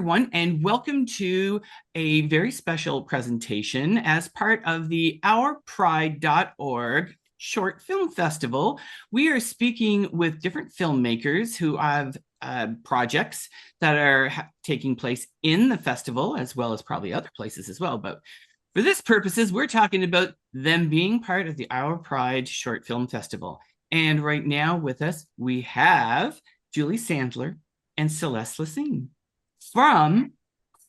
everyone, and welcome to a very special presentation as part of the OurPride.org Short Film Festival. We are speaking with different filmmakers who have projects that are taking place in the festival, as well as probably other places as well. But for this purposes, we're talking about them being part of the Our Pride Short Film Festival. And right now with us, we have Julie Sandler and Celeste Lecesne from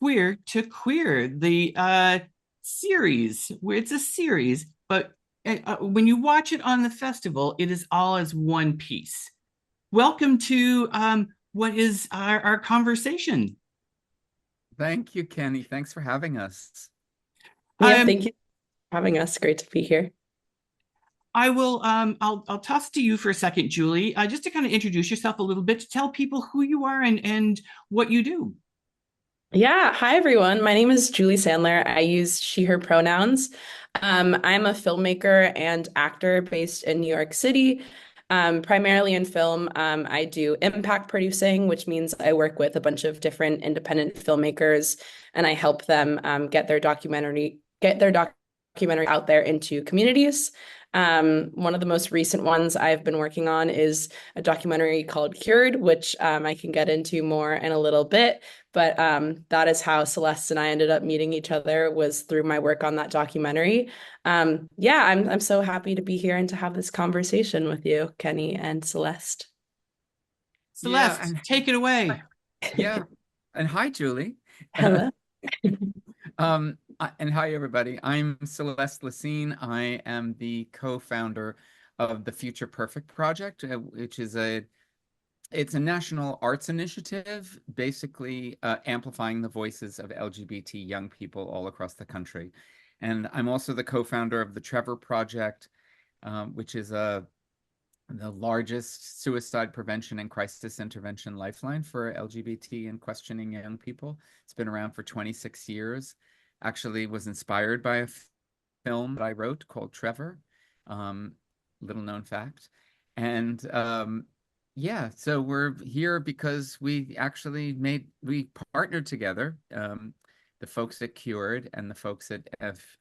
Queer2Queer, the series, where it's a series, but when you watch it on the festival, it is all as one piece. Welcome to what is our conversation. Thank you, Kenney. Thanks for having us. Yeah, thank you for having us. Great to be here. I'll toss to you for a second, Julie, just to kind of introduce yourself a little bit, to tell people who you are and what you do. Yeah, hi everyone. My name is Julie Sandler. I use she, her pronouns. I'm a filmmaker and actor based in New York City, primarily in film. I do impact producing, which means I work with a bunch of different independent filmmakers, and I help them get their documentary out there into communities. One of the most recent ones I've been working on is a documentary called Cured, which I can get into more in a little bit. But that is how Celeste and I ended up meeting each other, was through my work on that documentary. Yeah, I'm so happy to be here and to have this conversation with you, Kenney and Celeste. Celeste, take it away. Yeah, and hi, Julie. Hello. And hi, everybody. I'm Celeste Lecesne. I am the co-founder of the Future Perfect Project, which is it's a national arts initiative, basically amplifying the voices of LGBT young people all across the country. And I'm also the co-founder of the Trevor Project, which is the largest suicide prevention and crisis intervention lifeline for LGBT and questioning young people. It's been around for 26 years. Actually was inspired by a film that I wrote called Trevor, little known fact. And yeah, so we're here because we partnered together, the folks at Cured and the folks at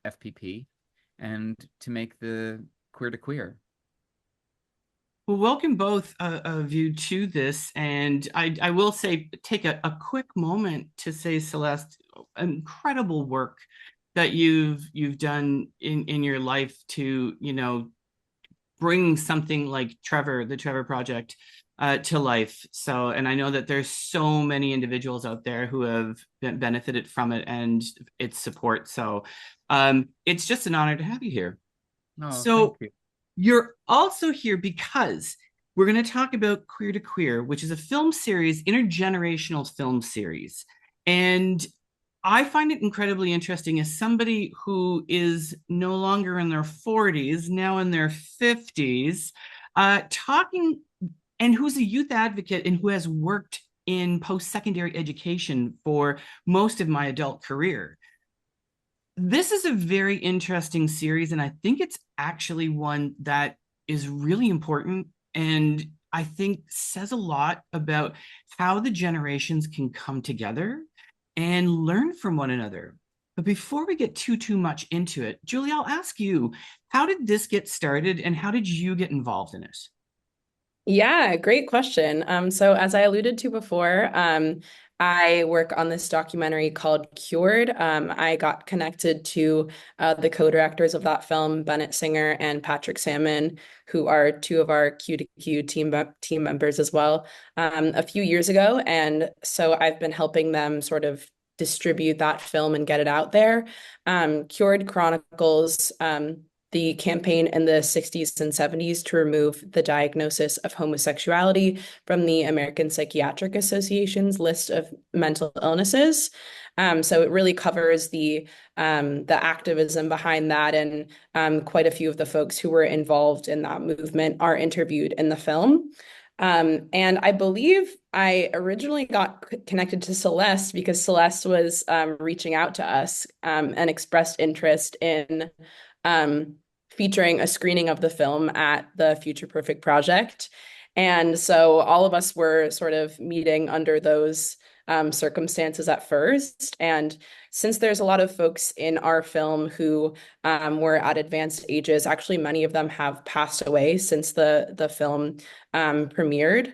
FPP, and to make the Queer2Queer. Well, welcome both of you to this. And I will say, take a quick moment to say, Celeste, incredible work that you've done in your life to, bring something like Trevor, the Trevor Project, to life. So, and I know that there's so many individuals out there who have benefited from it and its support. So it's just an honor to have you here. Oh, so thank you. You're also here because we're going to talk about Queer2Queer, which is a film series, intergenerational film series. And I find it incredibly interesting as somebody who is no longer in their 40s, now in their 50s, talking, and who's a youth advocate and who has worked in post-secondary education for most of my adult career. This is a very interesting series, and I think it's actually one that is really important and I think says a lot about how the generations can come together and learn from one another. But before we get too much into it, Julie, I'll ask you, how did this get started and how did you get involved in it? Yeah, great question. So as I alluded to before, I work on this documentary called Cured. I got connected to the co-directors of that film, Bennett Singer and Patrick Salmon, who are two of our Q2Q team members as well, a few years ago. And so I've been helping them sort of distribute that film and get it out there. Cured chronicles the campaign in the 60s and 70s to remove the diagnosis of homosexuality from the American Psychiatric Association's list of mental illnesses. So it really covers the activism behind that, and quite a few of the folks who were involved in that movement are interviewed in the film. And I believe I originally got connected to Celeste because Celeste was reaching out to us and expressed interest in featuring a screening of the film at the Future Perfect Project. And so all of us were sort of meeting under those circumstances at first. And since there's a lot of folks in our film who were at advanced ages, actually many of them have passed away since the film premiered.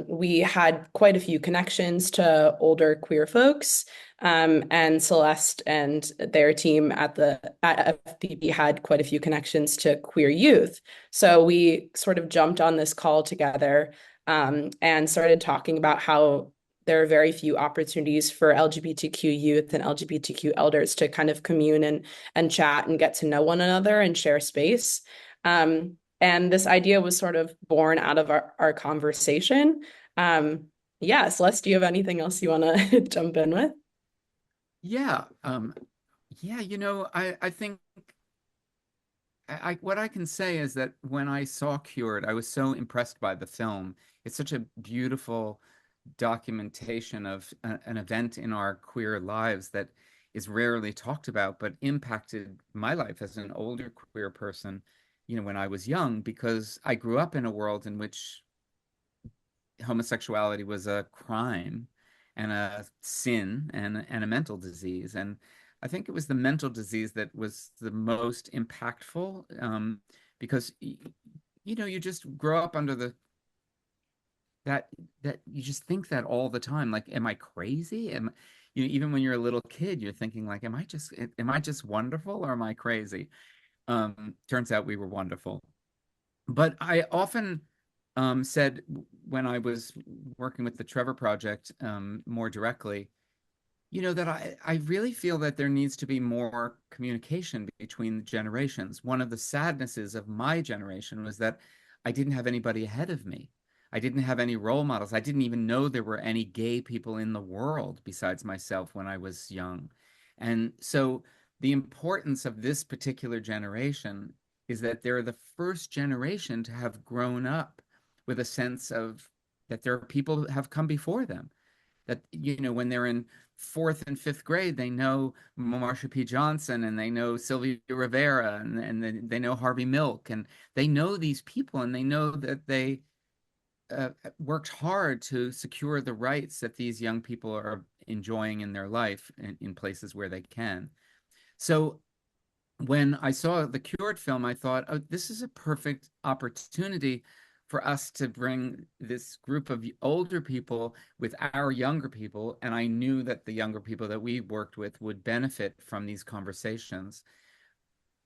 We had quite a few connections to older queer folks, and Celeste and their team at FPP had quite a few connections to queer youth. So we sort of jumped on this call together, and started talking about how there are very few opportunities for LGBTQ youth and LGBTQ elders to kind of commune and chat and get to know one another and share space. And this idea was sort of born out of our conversation. Yeah, Celeste, do you have anything else you want to jump in with? Yeah. Yeah, I think what I can say is that when I saw Cured, I was so impressed by the film. It's such a beautiful documentation of an event in our queer lives that is rarely talked about, but impacted my life as an older queer person, when I was young, because I grew up in a world in which homosexuality was a crime and a sin and a mental disease. And I think it was the mental disease that was the most impactful, because you just grow up under that you just think that all the time, like, am I crazy? Even when you're a little kid, you're thinking like, am I just wonderful or am I crazy? Turns out we were wonderful. But I often said when I was working with the Trevor Project, more directly, that I really feel that there needs to be more communication between the generations. One of the sadnesses of my generation was that I didn't have anybody ahead of me. I didn't have any role models. I didn't even know there were any gay people in the world besides myself when I was young. And so the importance of this particular generation is that they're the first generation to have grown up with a sense of that there are people who have come before them. That, when they're in fourth and fifth grade, they know Marsha P. Johnson and they know Sylvia Rivera and they know Harvey Milk, and they know these people, and they know that they worked hard to secure the rights that these young people are enjoying in their life in places where they can. So when I saw the Cured film, I thought, oh, this is a perfect opportunity for us to bring this group of older people with our younger people. And I knew that the younger people that we worked with would benefit from these conversations.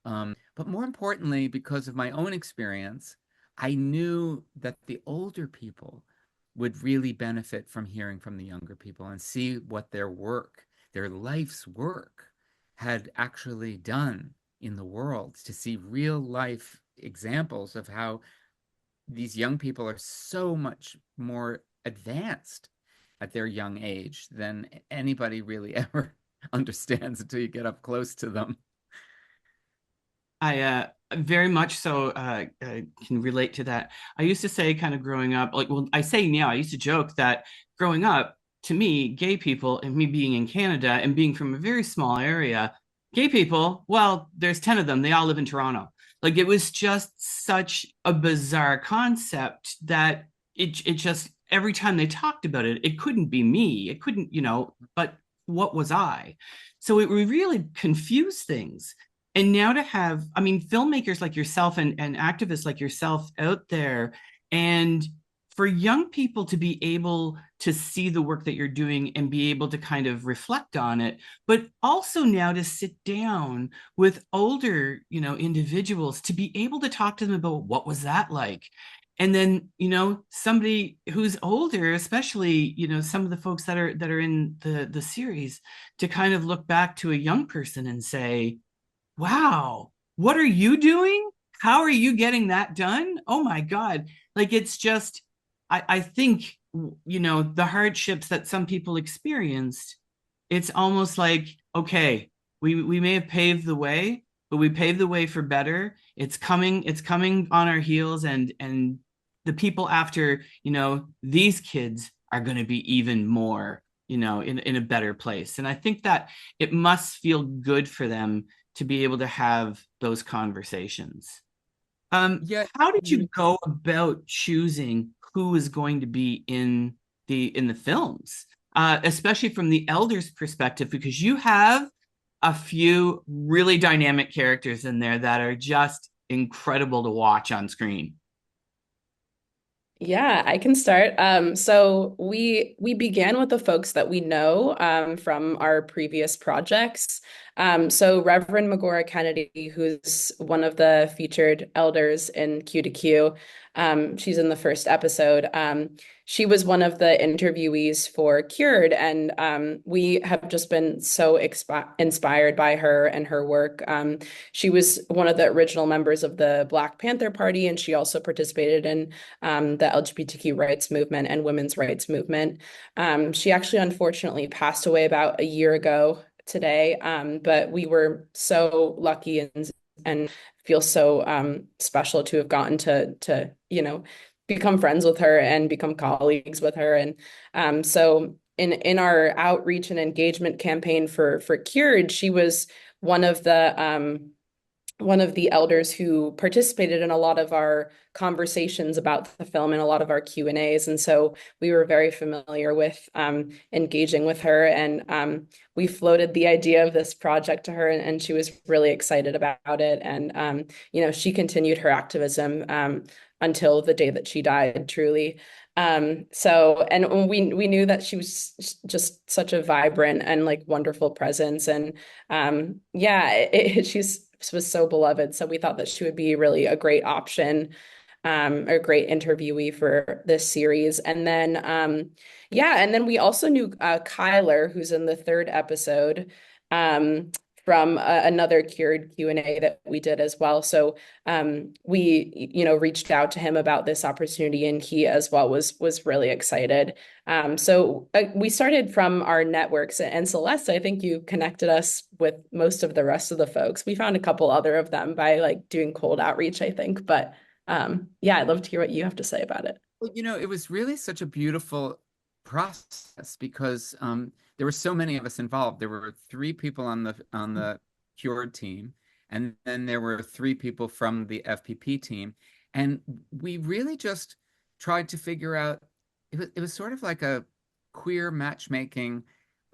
But more importantly, because of my own experience, I knew that the older people would really benefit from hearing from the younger people and see what their work, their life's work, had actually done in the world, to see real life examples of how these young people are so much more advanced at their young age than anybody really ever understands until you get up close to them. I very much so can relate to that. I used to say, kind of growing up, like, well, I say now, I used to joke that growing up, to me, gay people, and me being in Canada and being from a very small area, gay people, well, there's 10 of them. They all live in Toronto. Like, it was just such a bizarre concept that it just, every time they talked about it, it couldn't be me. It couldn't, but what was I? So it really confused things. And now to have, I mean, filmmakers like yourself and activists like yourself out there, and for young people to be able to see the work that you're doing and be able to kind of reflect on it, but also now to sit down with older, individuals to be able to talk to them about what was that like. And then, somebody who's older, especially, some of the folks that are in the series, to kind of look back to a young person and say, wow, what are you doing? How are you getting that done? Oh my God. Like, it's just, I think, the hardships that some people experienced, it's almost like, okay, we may have paved the way, but we paved the way for better. It's coming on our heels, and the people after, these kids are going to be even more, in a better place. And I think that it must feel good for them to be able to have those conversations. Yeah, How did you go about choosing who is going to be in the films? especially from the elders' perspective, because you have a few really dynamic characters in there that are just incredible to watch on screen. Yeah, I can start. So we began with the folks that we know from our previous projects. So Reverend Magora Kennedy, who's one of the featured elders in Q2Q, she's in the first episode. She was one of the interviewees for Cured, and we have just been so inspired by her and her work. She was one of the original members of the Black Panther Party, and she also participated in the LGBTQ rights movement and women's rights movement. She actually unfortunately passed away about a year ago today, but we were so lucky and feel so special to have gotten to become friends with her and become colleagues with her. And so in our outreach and engagement campaign for Cured, she was one of the elders who participated in a lot of our conversations about the film and a lot of our Q&As. And so we were very familiar with engaging with her. And we floated the idea of this project to her, and she was really excited about it. And, she continued her activism until the day that she died, truly. And we knew that she was just such a vibrant and like wonderful presence. And she's was so beloved. So we thought that she would be really a great option, a great interviewee for this series. And then we also knew Kyler, who's in the third episode, from another Cured Q&A that we did as well. So we, reached out to him about this opportunity, and he as well was really excited. So we started from our networks, and Celeste, I think you connected us with most of the rest of the folks. We found a couple other of them by like doing cold outreach, I think. But I'd love to hear what you have to say about it. Well, it was really such a beautiful process because there were so many of us involved. There were three people on the Cured team, and then there were three people from the FPP team, and we really just tried to figure out. It was sort of like a queer matchmaking,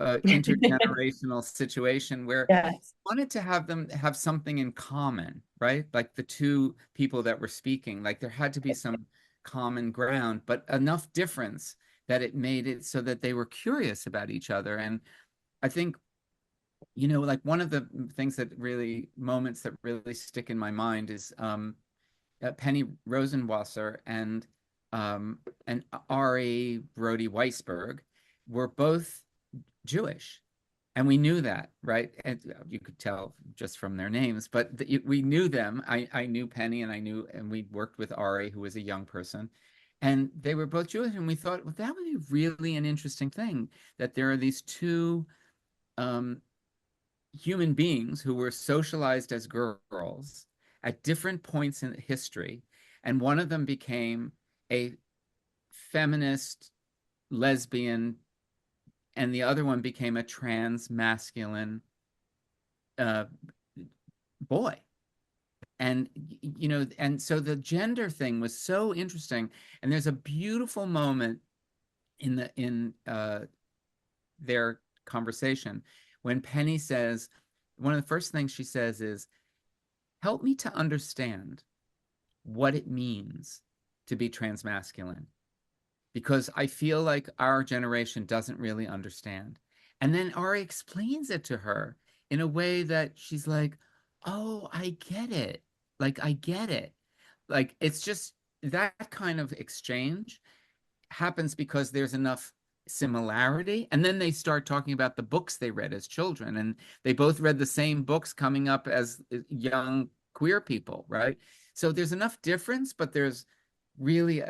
intergenerational situation where Yes. wanted to have them have something in common, right? Like the two people that were speaking, like there had to be some common ground, but enough difference that it made it so that they were curious about each other. And I think, like one of the moments that really stick in my mind is Penny Rosenwasser and Ari Brody Weisberg were both Jewish. And we knew that, right? And you could tell just from their names, but we knew them. I knew Penny, and we worked with Ari, who was a young person, and they were both Jewish. And we thought, well, that would be really an interesting thing, that there are these two human beings who were socialized as girls at different points in history, and one of them became a feminist lesbian, and the other one became a trans masculine boy. And and so the gender thing was so interesting. And there's a beautiful moment in their conversation when Penny says, one of the first things she says is, help me to understand what it means to be transmasculine, because I feel like our generation doesn't really understand. And then Ari explains it to her in a way that she's like, oh, I get it. Like, I get it. Like, it's just that kind of exchange happens because there's enough similarity. And then they start talking about the books they read as children. And they both read the same books coming up as young queer people, right? So there's enough difference, but there's really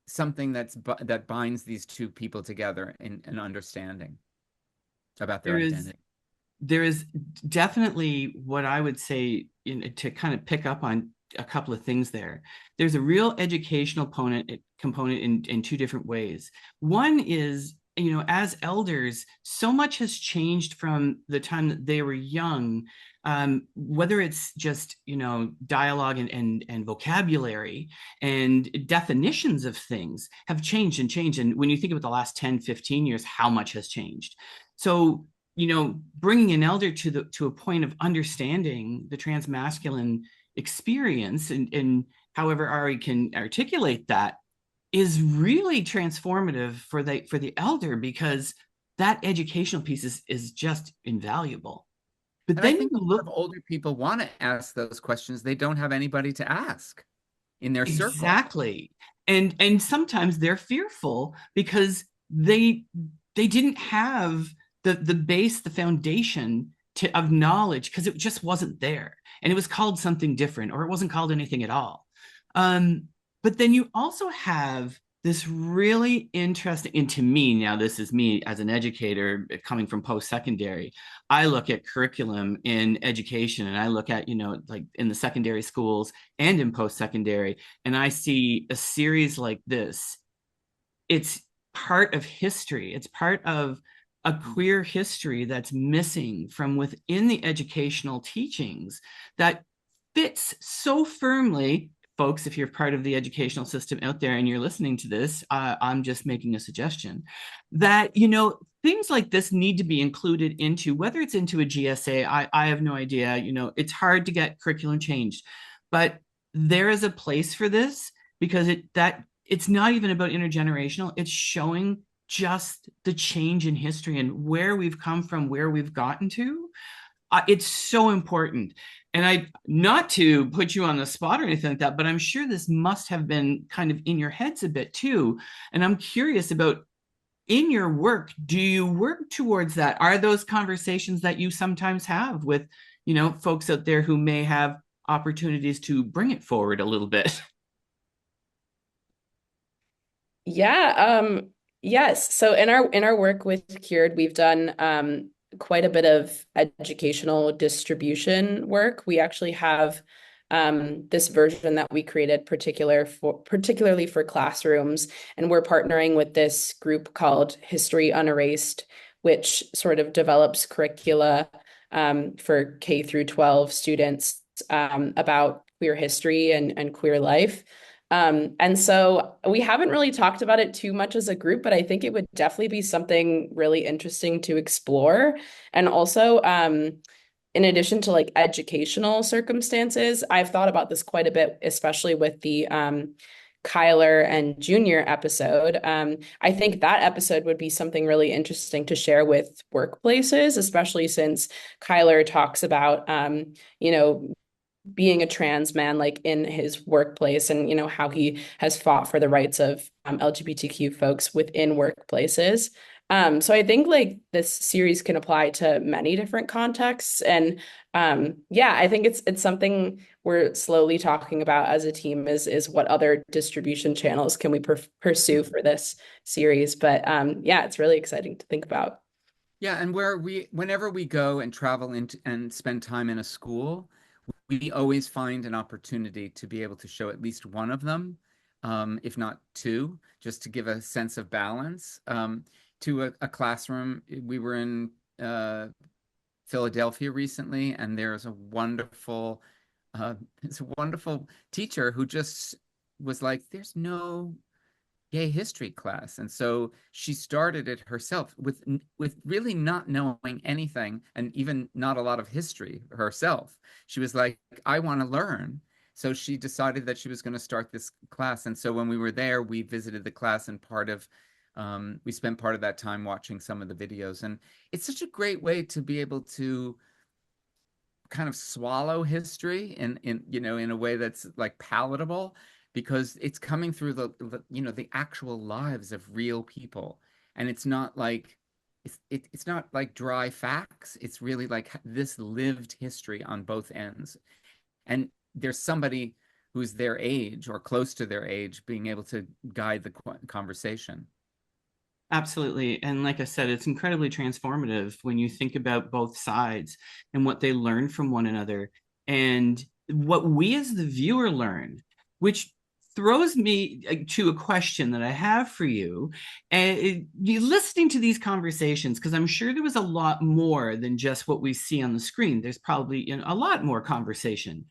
something that binds these two people together in an understanding about their identity. There is definitely what I would say to kind of pick up on a couple of things there. There's a real educational component in two different ways. One is as elders, so much has changed from the time that they were young, whether it's just, dialogue and vocabulary and definitions of things have changed and changed. And when you think about the last 10, 15 years, how much has changed. So, bringing an elder to a point of understanding the transmasculine experience and however Ari can articulate that is really transformative for the elder, because that educational piece is just invaluable. But And I then think you a lot of look older people want to ask those questions. They don't have anybody to ask in their circle. exactly, and sometimes they're fearful because they didn't have the base, the foundation of knowledge, because it just wasn't there, and it was called something different, or it wasn't called anything at all. Um, but then you also have this really interesting, and to me, now this is me as an educator coming from post-secondary, I look at curriculum in education, and I look at, like in the secondary schools and in post-secondary, and I see a series like this. It's part of history. It's part of a queer history that's missing from within the educational teachings that fits so firmly. Folks, if you're part of the educational system out there and you're listening to this, I'm just making a suggestion that, things like this need to be included into, whether it's into a GSA, I have no idea, it's hard to get curriculum changed, but there is a place for this, because it's not even about intergenerational. It's showing just the change in history and where we've come from, where we've gotten to. It's so important. And not to put you on the spot or anything like that, but I'm sure this must have been kind of in your heads a bit too. And I'm curious about, in your work, do you work towards that? Are those conversations that you sometimes have with, folks out there who may have opportunities to bring it forward a little bit? Yeah, yes. So in our work with Cured, we've done quite a bit of educational distribution work. We actually have this version that we created particularly for classrooms, and we're partnering with this group called History Unerased, which sort of develops curricula for K through 12 students about queer history and queer life. And so we haven't really talked about it too much as a group, but I think it would definitely be something really interesting to explore. And also, in addition to like educational circumstances, I've thought about this quite a bit, especially with the Kyler and Junior episode. I think that episode would be something really interesting to share with workplaces, especially since Kyler talks about, being a trans man, like in his workplace, and how he has fought for the rights of LGBTQ folks within workplaces. So I think like this series can apply to many different contexts, and yeah, I think it's something we're slowly talking about as a team, is what other distribution channels can we pursue for this series. But yeah, it's really exciting to think about. Yeah, and whenever we go and travel into and spend time in a school, we always find an opportunity to be able to show at least one of them, if not two, just to give a sense of balance to a classroom. We were in Philadelphia recently, and it's a wonderful teacher who just was like, "There's no gay history class," and so she started it herself with really not knowing anything, and even not a lot of history herself. She was like, I want to learn. So she decided that she was going to start this class. And so when we were there, we visited the class, and we spent part of that time watching some of the videos. And it's such a great way to be able to kind of swallow history in a way that's like palatable, because it's coming through the actual lives of real people, and it's not like it's not like dry facts. It's really like this lived history on both ends, and there's somebody who's their age or close to their age being able to guide the conversation. Absolutely. And like I said, it's incredibly transformative when you think about both sides and what they learn from one another and what we as the viewer learn, which throws me to a question that I have for you. And you listening to these conversations, because I'm sure there was a lot more than just what we see on the screen. There's probably a lot more conversation.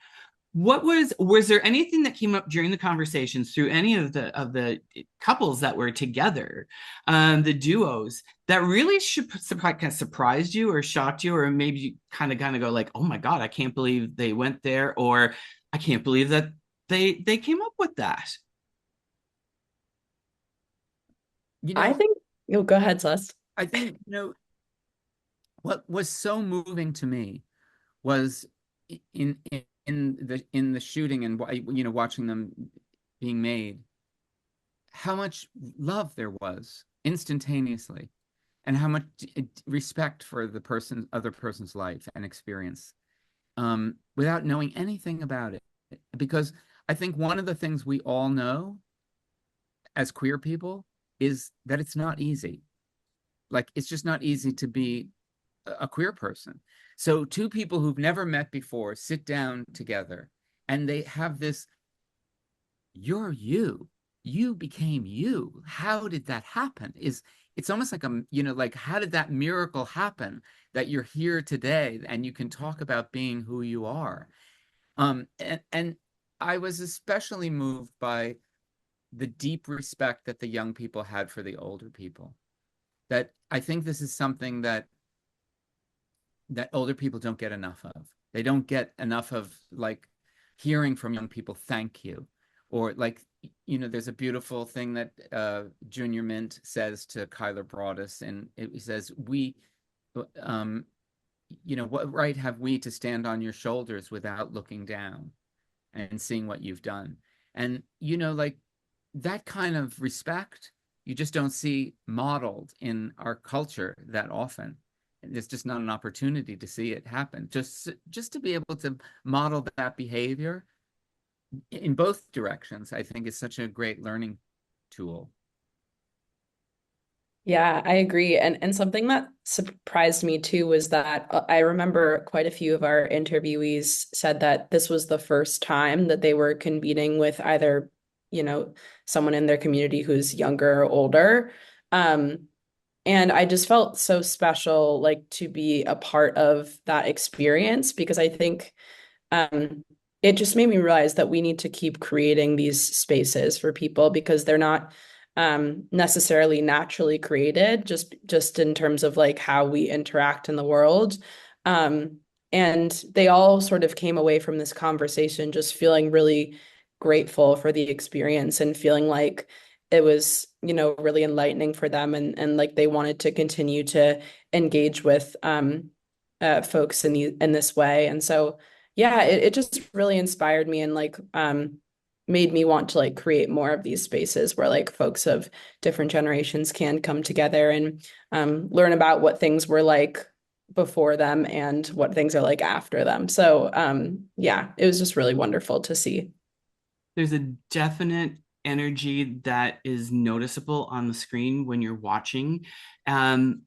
Was there anything that came up during the conversations through any of the couples that were together, the duos, that really kind of surprised you or shocked you, or maybe you kind of go like, oh my God, I can't believe they went there, or I can't believe that they came up with that. You I know, think, oh, go ahead, Celeste. I think, what was so moving to me was in the shooting and watching them being made, how much love there was instantaneously, and how much respect for the other person's life and experience, without knowing anything about it. Because I think one of the things we all know as queer people is that it's not easy. Like, it's just not easy to be a queer person. So two people who've never met before sit down together and they have this, you're you became you. How did that happen? It's almost like like, how did that miracle happen that you're here today and you can talk about being who you are? And I was especially moved by the deep respect that the young people had for the older people. That I think this is something that older people don't get enough of. They don't get enough of, like, hearing from young people, thank you. Or, like, there's a beautiful thing that Junior Mint says to Kyler Broadus, and it says, what right have we to stand on your shoulders without looking down and seeing what you've done? And, like, that kind of respect, you just don't see modeled in our culture that often. There's just not an opportunity to see it happen. Just to be able to model that behavior in both directions, I think, is such a great learning tool. Yeah, I agree. And something that surprised me too was that I remember quite a few of our interviewees said that this was the first time that they were convening with either, someone in their community who's younger or older. And I just felt so special, like, to be a part of that experience, because I think it just made me realize that we need to keep creating these spaces for people, because they're not necessarily naturally created, just in terms of like how we interact in the world. And they all sort of came away from this conversation just feeling really grateful for the experience and feeling like it was, really enlightening for them, and like they wanted to continue to engage with folks in this way. And so yeah, it just really inspired me, and like made me want to like create more of these spaces where like folks of different generations can come together and learn about what things were like before them and what things are like after them. So yeah, it was just really wonderful to see. There's a definite energy that is noticeable on the screen when you're watching. Um,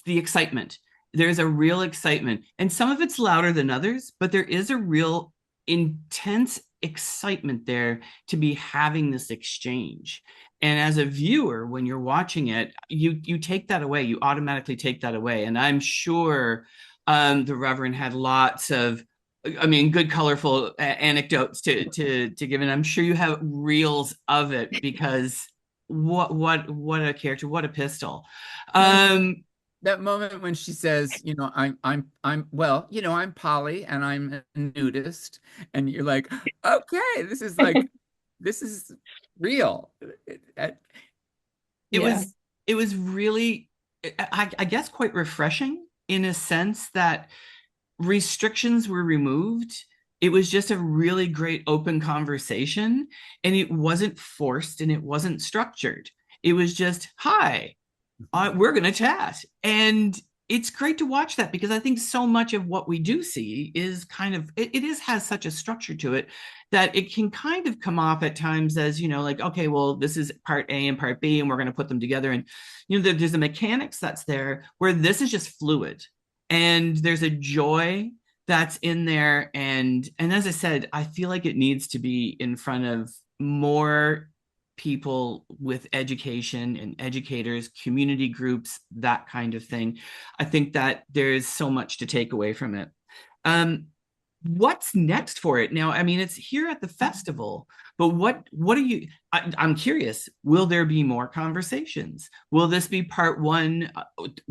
the excitement. There's a real excitement, and some of it's louder than others, but there is a real intense excitement there to be having this exchange. And as a viewer, when you're watching it, you take that away. You automatically take that away. And I'm sure the Reverend had lots of, good, colorful anecdotes to give. And I'm sure you have reels of it, because what a character, what a pistol. That moment when she says, I'm poly and I'm a nudist, and you're like, okay, this is like, this is real. It Yeah. was really, I guess, quite refreshing in a sense that restrictions were removed. It was just a really great open conversation, and it wasn't forced and it wasn't structured. It was just, hi, we're going to chat. And it's great to watch that, because I think so much of what we do see is kind of, has such a structure to it that it can kind of come off at times as, like, okay, well, this is part A and part B, and we're going to put them together. And, there's a mechanics that's there, where this is just fluid. And there's a joy that's in there. And as I said, I feel like it needs to be in front of more people with education and educators, community groups, that kind of thing. I think that there's so much to take away from it. Um, what's next for it now? I mean, it's here at the festival, but what are you, I'm curious, will there be more conversations? Will this be part one,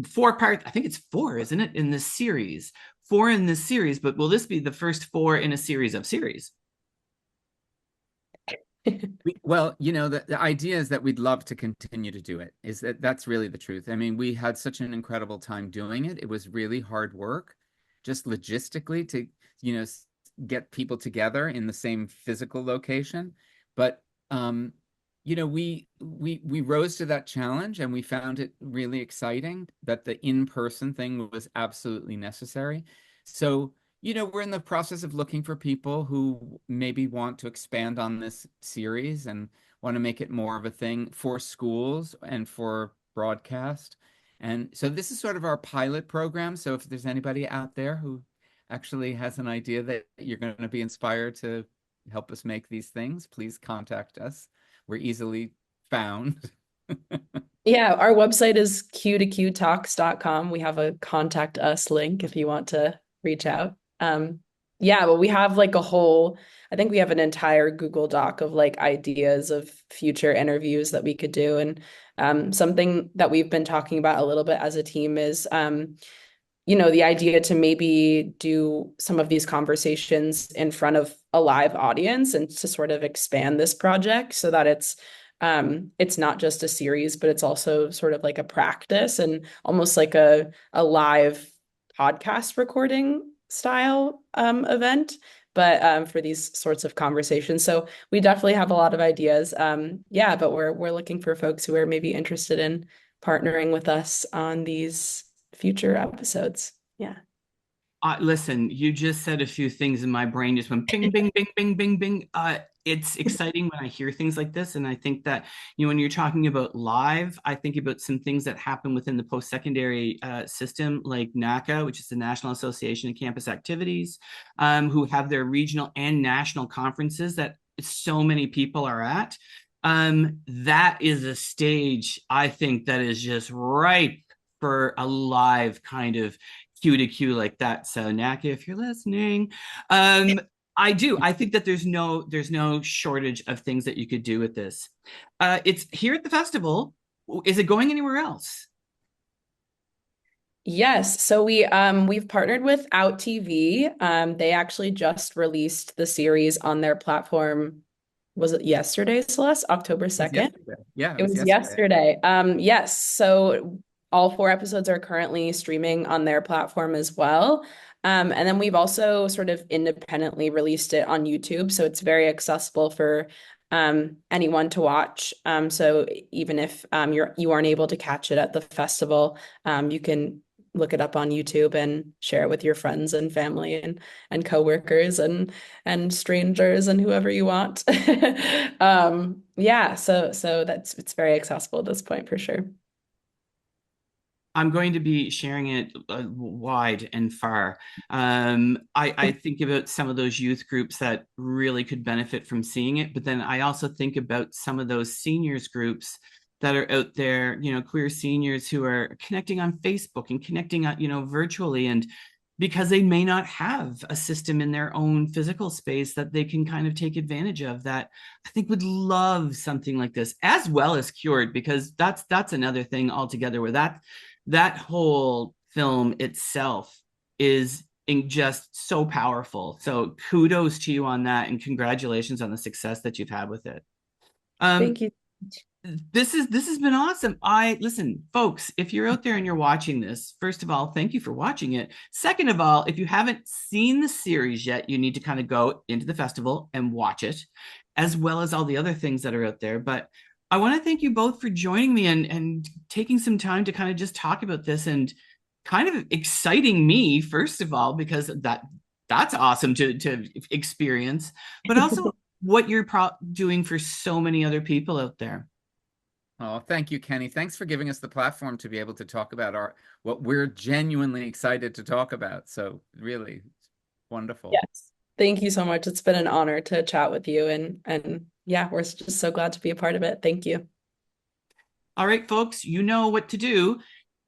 4 parts? I think it's four, isn't it, in this series? Four in this series, but will this be the first four in a series of series? Well, the idea is that we'd love to continue to do it. That's really the truth. I mean, we had such an incredible time doing it. It was really hard work, just logistically to, get people together in the same physical location. But we rose to that challenge and we found it really exciting that the in-person thing was absolutely necessary. So we're in the process of looking for people who maybe want to expand on this series and want to make it more of a thing for schools and for broadcast. And so this is sort of our pilot program. So if there's anybody out there who actually has an idea that you're going to be inspired to help us make these things, please contact us. We're easily found. Yeah, our website is q2qtalks.com. We have a contact us link if you want to reach out. Yeah, but we have like I think we have an entire Google Doc of like ideas of future interviews that we could do. And something that we've been talking about a little bit as a team is the idea to maybe do some of these conversations in front of a live audience and to sort of expand this project so that it's not just a series, but it's also sort of like a practice and almost like a live podcast recording style event, but for these sorts of conversations. So we definitely have a lot of ideas. Yeah, but we're looking for folks who are maybe interested in partnering with us on these future episodes. Yeah. Listen, you just said a few things and my brain just went bing, bing, bing, bing, bing, bing. It's exciting when I hear things like this. And I think that, when you're talking about live, I think about some things that happen within the post-secondary system, like NACA, which is the National Association of Campus Activities, who have their regional and national conferences that so many people are at. That is a stage, I think, that is just ripe for a live kind of Q2Q like that. So Naka, if you're listening, I do. I think that there's no shortage of things that you could do with this. It's here at the festival. Is it going anywhere else? Yes, so we've partnered with Out TV. They actually just released the series on their platform. Was it yesterday, Celeste? October 2nd? Yeah, It it was was yesterday. yesterday. Yes, so all 4 episodes are currently streaming on their platform as well. And then we've also sort of independently released it on YouTube, so it's very accessible for anyone to watch. So even if you aren't able to catch it at the festival, you can look it up on YouTube and share it with your friends and family and coworkers and strangers and whoever you want. Yeah, so it's very accessible at this point for sure. I'm going to be sharing it wide and far. I think about some of those youth groups that really could benefit from seeing it, but then I also think about some of those seniors groups that are out there, queer seniors who are connecting on Facebook and connecting, virtually, and because they may not have a system in their own physical space that they can kind of take advantage of, that I think would love something like this, as well as Cured, because that's another thing altogether, where that whole film itself is just so powerful. So kudos to you on that, and congratulations on the success that you've had with it. Thank you. This has been awesome. Listen, folks, if you're out there and you're watching this, first of all, thank you for watching it. Second of all, if you haven't seen the series yet, you need to kind of go into the festival and watch it, as well as all the other things that are out there. But I want to thank you both for joining me and taking some time to kind of just talk about this, and kind of exciting me, first of all, because that's awesome to experience, but also what you're doing for so many other people out there. Oh, thank you, Kenny. Thanks for giving us the platform to be able to talk about what we're genuinely excited to talk about. So really, Wonderful. Yes. Thank you so much. It's been an honor to chat with you and yeah, we're just so glad to be a part of it. Thank you. All right, folks, you know what to do.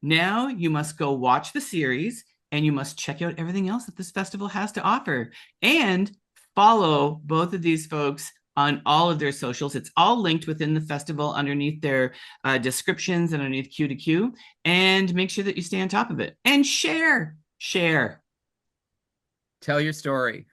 Now you must go watch the series and you must check out everything else that this festival has to offer and follow both of these folks on all of their socials. It's all linked within the festival underneath their descriptions and underneath Q2Q. And make sure that you stay on top of it and share. Tell your story.